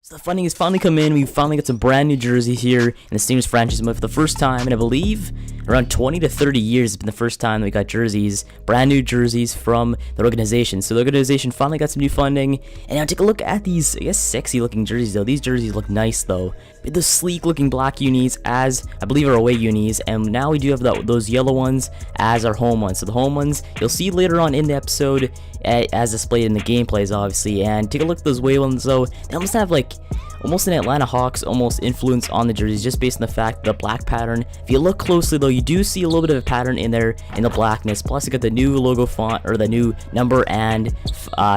So the funding has finally come in. We finally got some brand new jerseys here in the Stingers franchise mode for the first time, and I believe around 20 to 30 years it's been the first time that we got jerseys, brand new jerseys from the organization. So the organization finally got some new funding, and now take a look at these, I guess, sexy looking jerseys though. These jerseys look nice though. The sleek looking black unis as, I believe, are away unis, and now we do have those yellow ones as our home ones. So the home ones you'll see later on in the episode as displayed in the gameplays, obviously. And take a look at those away ones though. They almost have like almost an Atlanta Hawks almost influence on the jerseys, just based on the fact the black pattern. If you look closely though, you do see a little bit of a pattern in there in the blackness. Plus you got the new logo font, or the new number and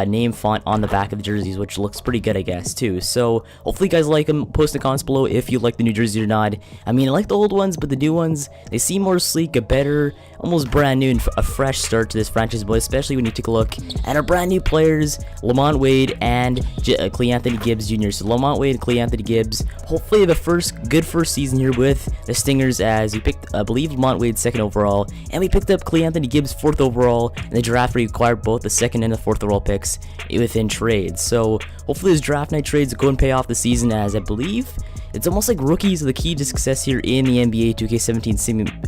name font on the back of the jerseys, which looks pretty good, I guess, too. So hopefully you guys like them. Post in the comments below if you like the new jerseys or not. I mean, I like the old ones, but the new ones, they seem more sleek, a better, almost brand new and a fresh start to this franchise, but especially when you take a look at our brand new players, Lamont Wade and Clay Anthony Gibbs Jr. So Lamont Wade and Clay Anthony Gibbs, hopefully the good first season here with the Stingers, as we picked, I believe, Lamont Wade 2nd overall, and we picked up Clay Anthony Gibbs 4th overall in the draft. We acquired both the 2nd and the 4th overall picks within trades. So hopefully those draft night trades go and pay off the season, as I believe it's almost like rookies are the key to success here in the NBA 2K17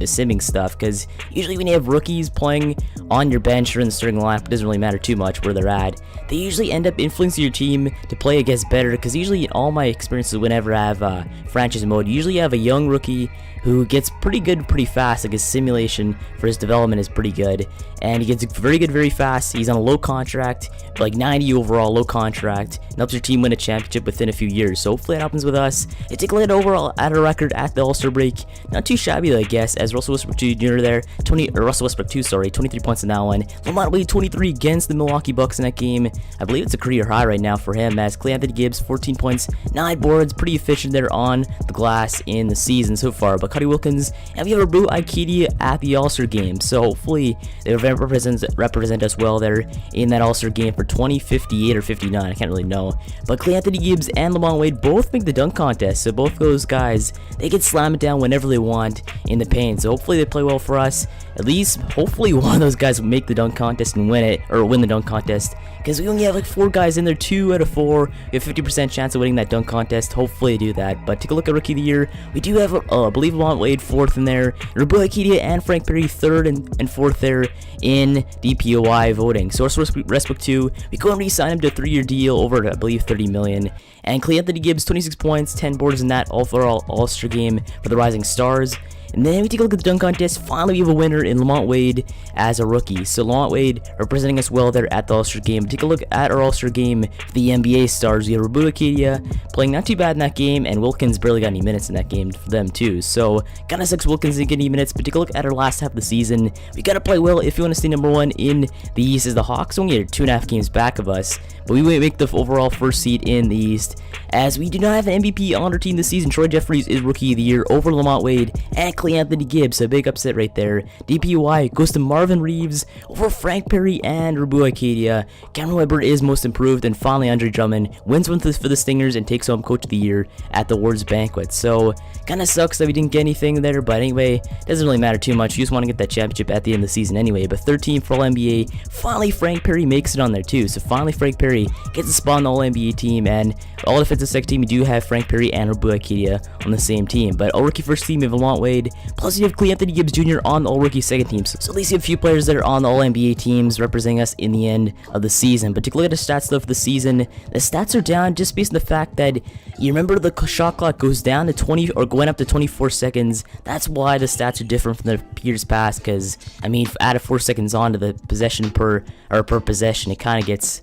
simming stuff, because usually when you have rookies playing on your bench or in the starting lineup, it doesn't really matter too much where they're at. They usually end up influencing your team to play against better, because usually in all my experiences whenever I have franchise mode, you usually have a young rookie who gets pretty good pretty fast. Like his simulation for his development is pretty good, and he gets very good very fast. He's on a low contract, like 90 overall, low contract, and helps your team win a championship within a few years. So hopefully it happens with us. And take a look at overall at a record at the All-Star break, not too shabby I guess, as Russell Westbrook Jr. there, Russell Westbrook 2, sorry, 23 points in that one. Lamont Wade 23 against the Milwaukee Bucks in that game. I believe it's a career high right now for him, as Clay Anthony Gibbs 14 points, 9 boards, pretty efficient there on the glass in the season so far. But Cuddy Wilkins, and we have Abu Aikidi at the All-Star game, so hopefully they represent us well there in that All-Star game for 2058 or 59, I can't really know. But Clay Anthony Gibbs and Lamont Wade both make the dunk contest, so both those guys, they can slam it down whenever they want in the paint. So hopefully they play well for us. At least hopefully one of those guys will make the dunk contest and win it, or win the dunk contest, because we only have like 4 guys in there. 2 out of 4, we have 50% chance of winning that dunk contest. Hopefully they do that. But take a look at Rookie of the Year. We do have I believe Lamont Wade 4th in there, Abu Aikidi and Frank Perry 3rd and 4th there in DPOY voting. So Westbrook 2, we go and re-sign him to a 3-year deal over, I believe, $30 million. And Clay Anthony Gibbs 26 points, 10 boards in that overall All-Star game for the Rising Stars. And then we take a look at the dunk contest. Finally, we have a winner in Lamont Wade as a rookie. So Lamont Wade representing us well there at the All-Star game. Take a look at our All-Star game for the NBA stars. We have Abu Aikidi playing not too bad in that game, and Wilkins barely got any minutes in that game for them too. So kind of sucks Wilkins didn't get any minutes, but take a look at our last half of the season. We gotta play well if you want to stay number 1 in the East, as the Hawks only are 2.5 games back of us. But we might make the overall first seed in the East, as we do not have an MVP on our team this season. Troy Jeffries is Rookie of the Year over Lamont Wade and Clay Anthony Gibbs, so a big upset right there. DPOY goes to Marvin Reeves over Frank Perry and Abu Aikidi. Cameron Weber is Most Improved, and finally Andre Drummond wins one for the Stingers and takes home Coach of the Year at the awards banquet. So kind of sucks that we didn't get anything there, but anyway, doesn't really matter too much. You just want to get that championship at the end of the season anyway. But 13 for All-NBA. Finally Frank Perry makes it on there too, so finally Frank Perry gets a spot on the All-NBA team, and all defensive second team, we do have Frank Perry and Abu Aikidi on the same team. But All-Rookie first team, we have Lamont Wade, plus you have Clay Anthony Gibbs Jr. on the All-Rookie second team. So at least you have a few players that are on the All-NBA teams representing us in the end of the season. But take a look at the stats though for the season. The stats are down just based on the fact that, you remember, the shot clock goes down to 20 or going up to 24 seconds. That's why the stats are different from the years past, because I mean, add 4 seconds on to the possession per possession, it kind of gets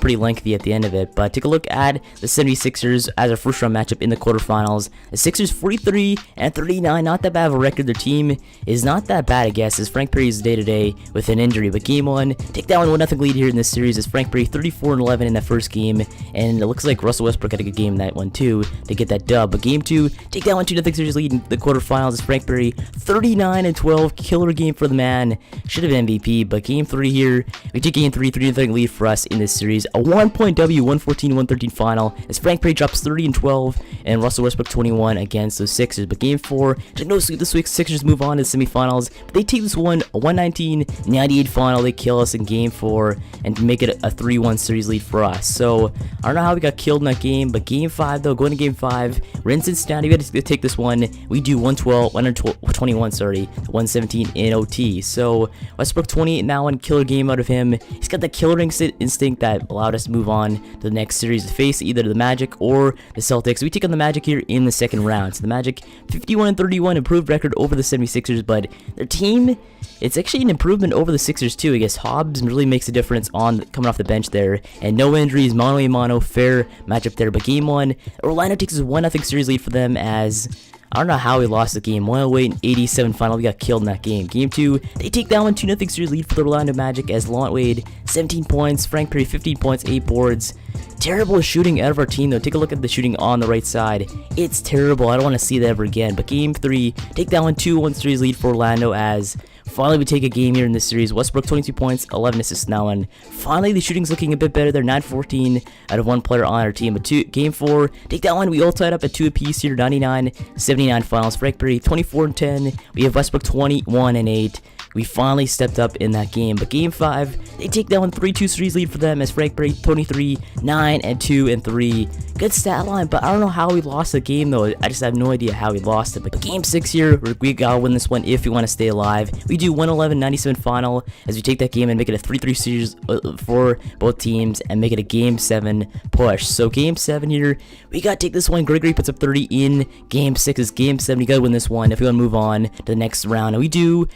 pretty lengthy at the end of it. But take a look at the 76ers as our first round matchup in the quarterfinals. The Sixers 43 and 39, not that bad of a record. Their team is not that bad, I guess, as Frank Perry's day-to-day with an injury. But game 1, take that 1-0 lead here in this series, as Frank Perry 34 and 11 in that first game, and it looks like Russell Westbrook had a good game in that one too to get that dub. But game 2, take that 2-0 series lead in the quarterfinals, as Frank Perry 39 and 12, killer game for the man, should have been MVP. But game 3 here, we take game 3, 3-0 lead for us in this series. A 1-point W, 114-113 final, as Frank Perry drops 30 and 12, and Russell Westbrook 21 against those Sixers. But game 4, took no like the Sixers move on to the semifinals, but they take this one, a 119-98 final. They kill us in game 4 and make it a 3-1 series lead for us. So I don't know how we got killed in that game, but game 5 though, going to game 5, we're in Cincinnati. We had to take this one. We do 121, sorry, 117 in OT. So Westbrook 28 now, one killer game out of him. He's got that killer instinct that allowed us to move on to the next series to face either the Magic or the Celtics. We take on the Magic here in the second round. So the Magic 51-31, improved record over the 76ers, but their team, it's actually an improvement over the Sixers too. I guess Hobbs really makes a difference on coming off the bench there, and no injuries, mano a mano, fair matchup there. But game 1, Orlando takes a 1-0 series lead for them, as I don't know how we lost the game. 108-87 final. We got killed in that game. Game 2, they take that one 2-0 series lead for the Orlando Magic, as Lon Wade 17 points, Frank Perry 15 points, 8 boards. Terrible shooting out of our team though. Take a look at the shooting on the right side. It's terrible. I don't want to see that ever again. But game 3, take that one 2-1 series lead for Orlando, as finally we take a game here in this series. Westbrook 22 points, 11 assists now, and finally the shooting's looking a bit better. They're 9-14 out of 1 player on our team. But game 4, take that one. We all tied up at 2 apiece here. 99-79 finals. Frank Perry 24-10. We have Westbrook 21-8. We finally stepped up in that game. But game 5, they take that one 3-2 series lead for them, as Frank Perry 23-9-2-3. Good stat line, but I don't know how we lost the game though. I just have no idea how we lost it. But game 6 here, we gotta win this one if we want to stay alive. We do 111-97 final, as we take that game and make it a 3-3 series for both teams and make it a game 7 push. So game 7 here, we gotta take this one. Gregory puts up 30 in game 6. Is game 7. You gotta win this one if we want to move on to the next round, and we do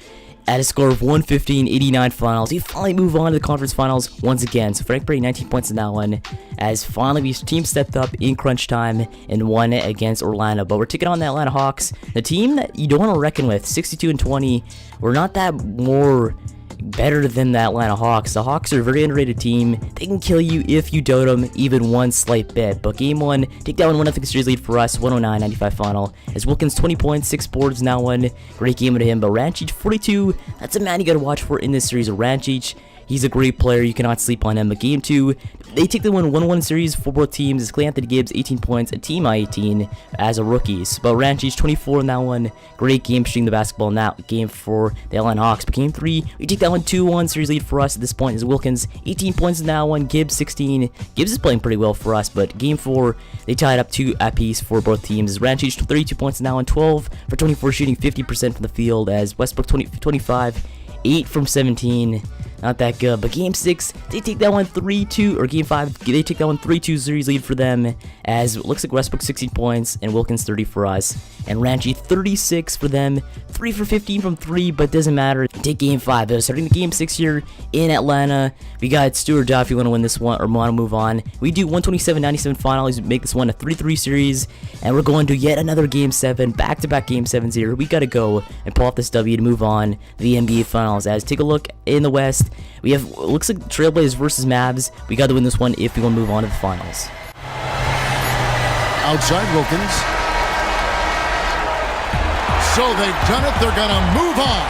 at a score of 115-89 finals. We finally move on to the conference finals once again. So Frank Perry 19 points in that one, as finally we team stepped up in crunch time and won it against Orlando. But we're taking on the Atlanta Hawks, the team that you don't want to reckon with. 62-20. We're not that more better than the Atlanta Hawks. The Hawks are a very underrated team. They can kill you if you doubt them even one slight bit. But game 1, take that one 1-0 series lead for us, 109-95 final. As Wilkins 20 points, 6 boards now, one great game to him. But Rancic 42, that's a man you gotta watch for in this series. Rancic, he's a great player. You cannot sleep on him. But game 2, they take the 1-1 series for both teams. It's Clay Anthony Gibbs 18 points, a team high 18 as a rookies. But Rancic 24 in that one. Great game shooting the basketball in that game for the Atlanta Hawks. But game 3, we take that one 2-1 series lead for us at this point. Is Wilkins 18 points in that one. Gibbs 16. Gibbs is playing pretty well for us. But game 4, they tied up 2 apiece for both teams. Rancic 32 points in that one. 12 for 24 shooting, 50% from the field. As Westbrook 25, 8 from 17. Not that good. But game 6, they take that one 3-2, or game 5, they take that one 3-2 series lead for them, as it looks like Westbrook 16 points and Wilkins 30 for us, and Ranchi 36 for them, 3 for 15 from 3, but doesn't matter. Take game 5. They're starting the game 6 here in Atlanta. We got Stu or Duff if you want to win this one or want to move on. We do 127-97 finals, make this one a 3-3 series, and we're going to yet another game 7, back-to-back game 7s here. We got to go and pull off this W to move on to the NBA Finals. As take a look in the West, we have, looks like Trailblazers versus Mavs. We got to win this one if we want to move on to the finals. Outside Wilkins. So they've done it. They're going to move on.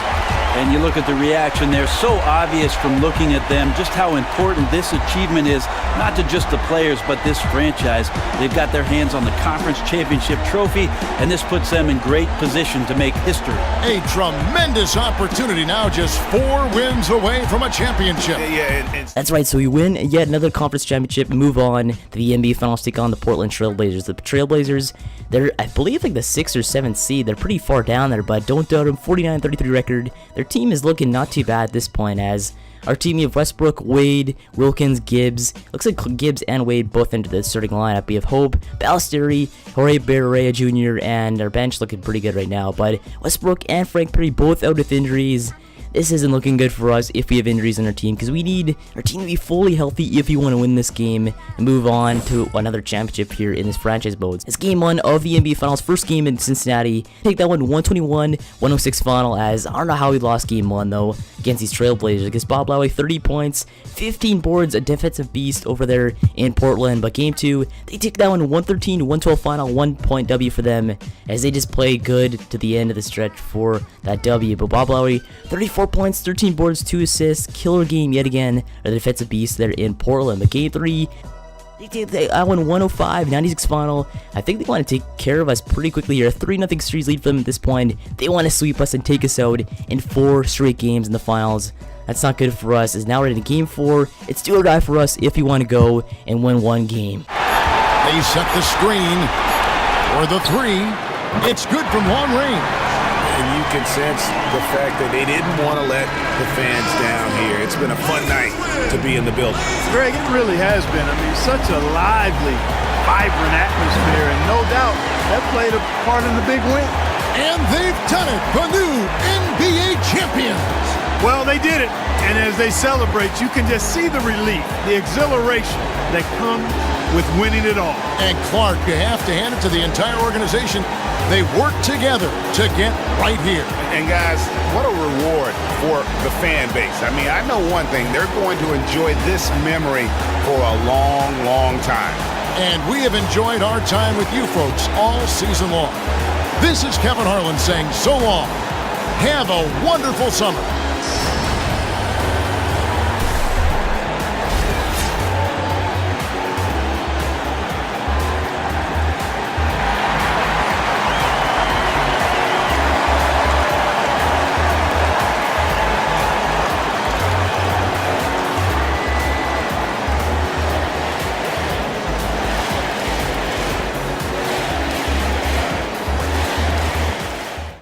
And you look at the reaction there, so obvious from looking at them just how important this achievement is, not to just the players, but this franchise. They've got their hands on the conference championship trophy, and this puts them in great position to make history. A tremendous opportunity now, just 4 wins away from a championship. That's right, so we win yet another conference championship, move on to the NBA Finals, take on the Portland Trailblazers. The Trailblazers, they're, I believe, like the 6th or 7th seed. They're pretty far down there, but don't doubt them. 49-33 record. Their team is looking not too bad at this point, as our team of Westbrook, Wade, Wilkins, Gibbs. Looks like Gibbs and Wade both into the starting lineup. We have Hope, Ballesteri, Jorge Barrea Jr., and our bench looking pretty good right now. But Westbrook and Frank Perry both out with injuries. This isn't looking good for us if we have injuries on our team, because we need our team to be fully healthy if we want to win this game and move on to another championship here in this franchise mode. It's game 1 of the NBA Finals, first game in Cincinnati. Take that one 121-106 final, as I don't know how we lost game 1 though against these Trailblazers. Against Bob Lowry, 30 points, 15 boards, a defensive beast over there in Portland. But game 2, they take that one 113-112 final, 1-point W for them, as they just play good to the end of the stretch for that W. But Bob Lowry, 34 points, 13 boards, 2 assists, killer game yet again. The defensive beast there in Portland. But game 3, I won 105, 96 final. I think they want to take care of us pretty quickly here. 3-0 series lead for them at this point. They want to sweep us and take us out in 4 straight games in the finals. That's not good for us. It's now ready to game 4. It's do or die for us if you want to go and win 1 game. They set the screen for the 3. It's good from long range. And you can sense the fact that they didn't want to let the fans down here. It's been a fun night to be in the building. Greg, it really has been. I mean, such a lively, vibrant atmosphere, and no doubt that played a part in the big win. And they've done it, the new NBA champions. Well, they did it, and as they celebrate, you can just see the relief, the exhilaration that comes with winning it all. And Clark, you have to hand it to the entire organization. They worked together to get right here. And guys, what a reward for the fan base. I mean, I know one thing. They're going to enjoy this memory for a long, long time. And we have enjoyed our time with you folks all season long. This is Kevin Harlan saying so long. Have a wonderful summer.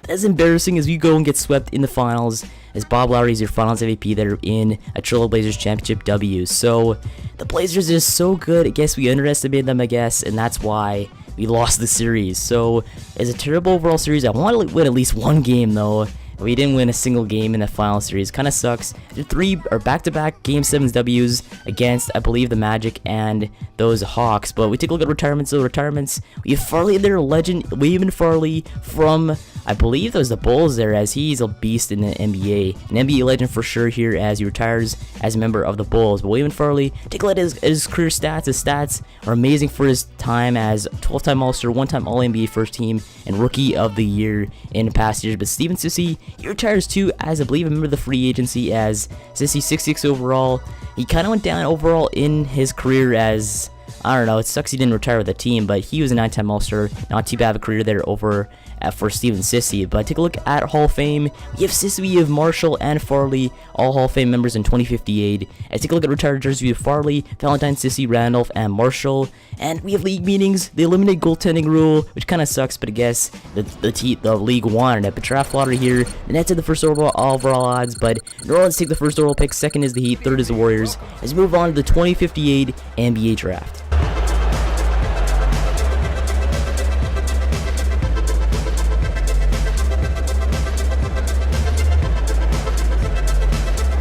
As embarrassing as we go and get swept in the finals, as Bob Lowry is your finals MVP that are in a Trailblazers championship W. So the Blazers are so good. I guess we underestimated them, and that's why we lost the series. So it's a terrible overall series. I want to win at least 1 game though. We didn't win a single game in the final series. Kind of sucks. The 3 are back-to-back Game 7 W's against, I believe, the Magic and those Hawks. But we take a look at retirements. So retirements, we have Farley there, legend, William Farley from, I believe that was the Bulls there, as he's a beast in the NBA. An NBA legend for sure here as he retires as a member of the Bulls. But William Farley, take a look at his career stats. His stats are amazing for his time as 12-time All-Star, 1-time All-NBA first team, and Rookie of the Year in past years. But Steven Sissy, he retires too as I believe a member of the free agency, as Sissy 6'6" overall. He kind of went down overall in his career as, I don't know, it sucks he didn't retire with the team, but he was a 9-time All-Star. Not too bad of a career there over for Steven Sissy. But take a look at Hall of Fame. We have Sissy, we have Marshall, and Farley, all Hall of Fame members in 2058. And take a look at retired jerseys. We have Farley, Valentine, Sissy, Randolph, and Marshall. And we have league meetings. They eliminate goaltending rule, which kind of sucks, but I guess the league wanted it. But draft lottery here. The Nets have the first overall odds, but New Orleans take the first overall pick. Second is the Heat. Third is the Warriors. As we move on to the 2058 NBA draft.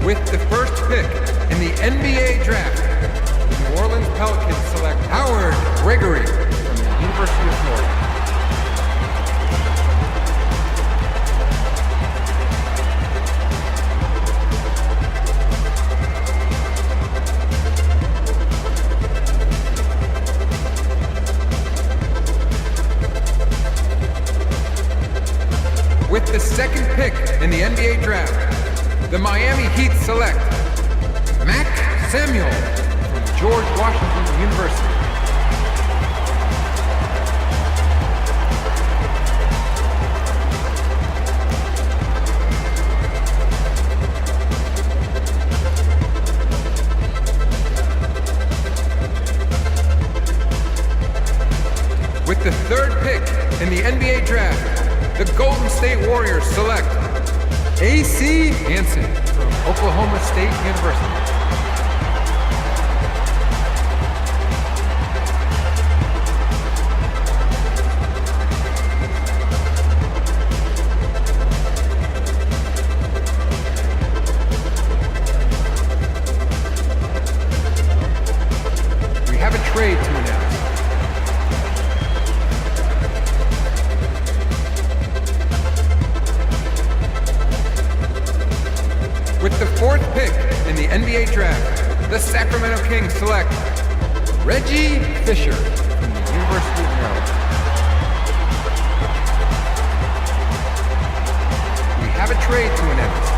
With the first pick in the NBA draft, the New Orleans Pelicans select Howard Gregory from the University of Florida. With the second pick in the NBA draft, the Miami Heat select Mac Samuel from George Washington University. With the third pick in the NBA draft, the Golden State Warriors select A.C. Hansen from Oklahoma State University. We have a trade to announce. With the fourth pick in the NBA draft, the Sacramento Kings select Reggie Fisher from the University of Maryland. We have a trade to announce.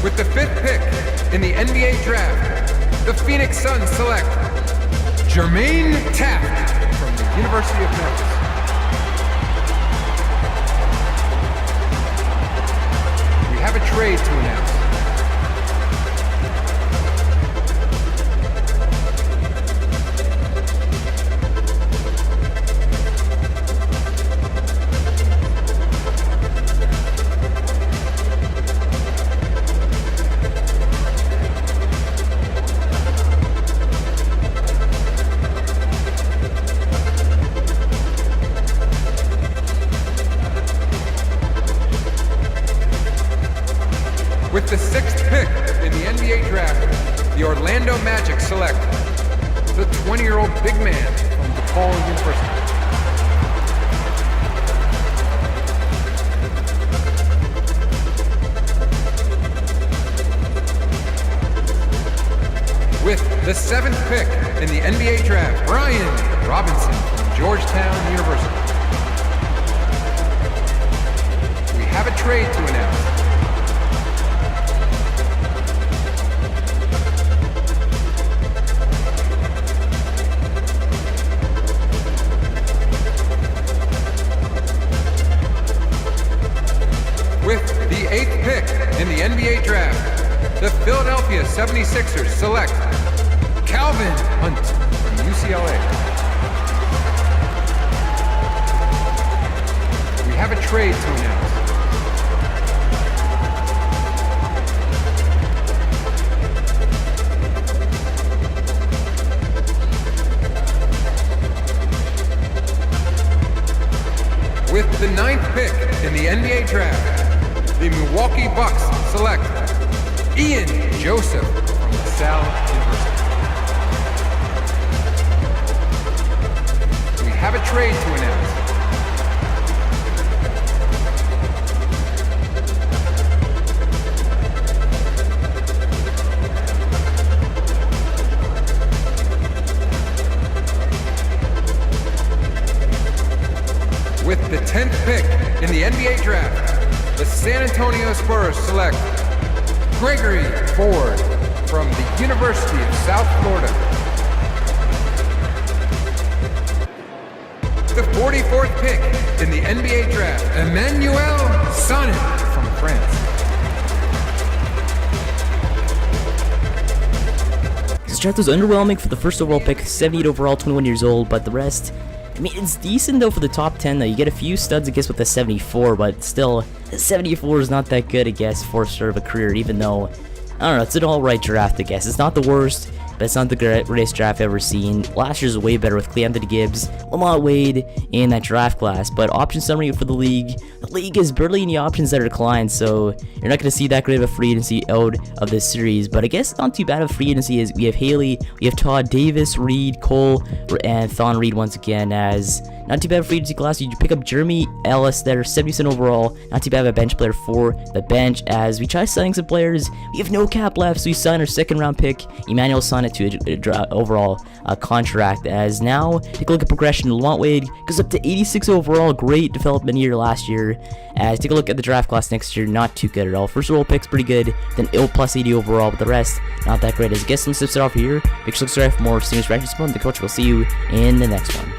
With the 5th pick in the NBA draft, the Phoenix Suns select Jermaine Taft from the University of Memphis. We have a trade to announce. With the 6th pick in the NBA draft, the Orlando Magic select the 20-year-old big man from DePaul University. With the 7th pick in the NBA draft, Brian Robinson from Georgetown University. We have a trade to announce. With the 8th pick in the NBA draft, the Philadelphia 76ers select Calvin Hunt from UCLA. We have a trade to announce. With the 9th pick in the NBA draft, the Milwaukee Bucks select Ian Joseph from LaSalle University. We have a trade to announce. With the 10th pick in the NBA draft, the San Antonio Spurs select Gregory Ford from the University of South Florida. The 44th pick in the NBA draft, Emmanuel Sané from France. This draft was underwhelming for the first overall pick, 78 overall, 21 years old, but the rest, I mean, it's decent though for the top 10 though. You get a few studs, I guess, with the 74, but still, the 74 is not that good, I guess, for sort of a career, even though, I don't know, it's an alright draft, I guess. It's not the worst, but it's not the greatest draft I've ever seen. Last year's way better with Anthony Gibbs, Lamont Wade, in that draft class. But option summary for the league is barely any options that are declined, so you're not going to see that great of a free agency out of this series. But I guess not too bad of a free agency is we have Haley, we have Todd Davis, Reed, Cole, and Thon Reed once again as not too bad of a free agency class. You pick up Jeremy Ellis there, 70% overall, not too bad of a bench player for the bench as we try signing some players. We have no cap left, so we sign our 2nd round pick, Emmanuel Sané, to a overall contract. As now, take a look at progression. Lamont Wade goes up to 86 overall, great development year last year. As take a look at the draft class next year, not too good at all. First overall pick's pretty good, then plus 80 overall, but the rest, not that great. As I guess, let's start off here. Make sure to subscribe for more Stingers reactions. The coach will see you in the next one.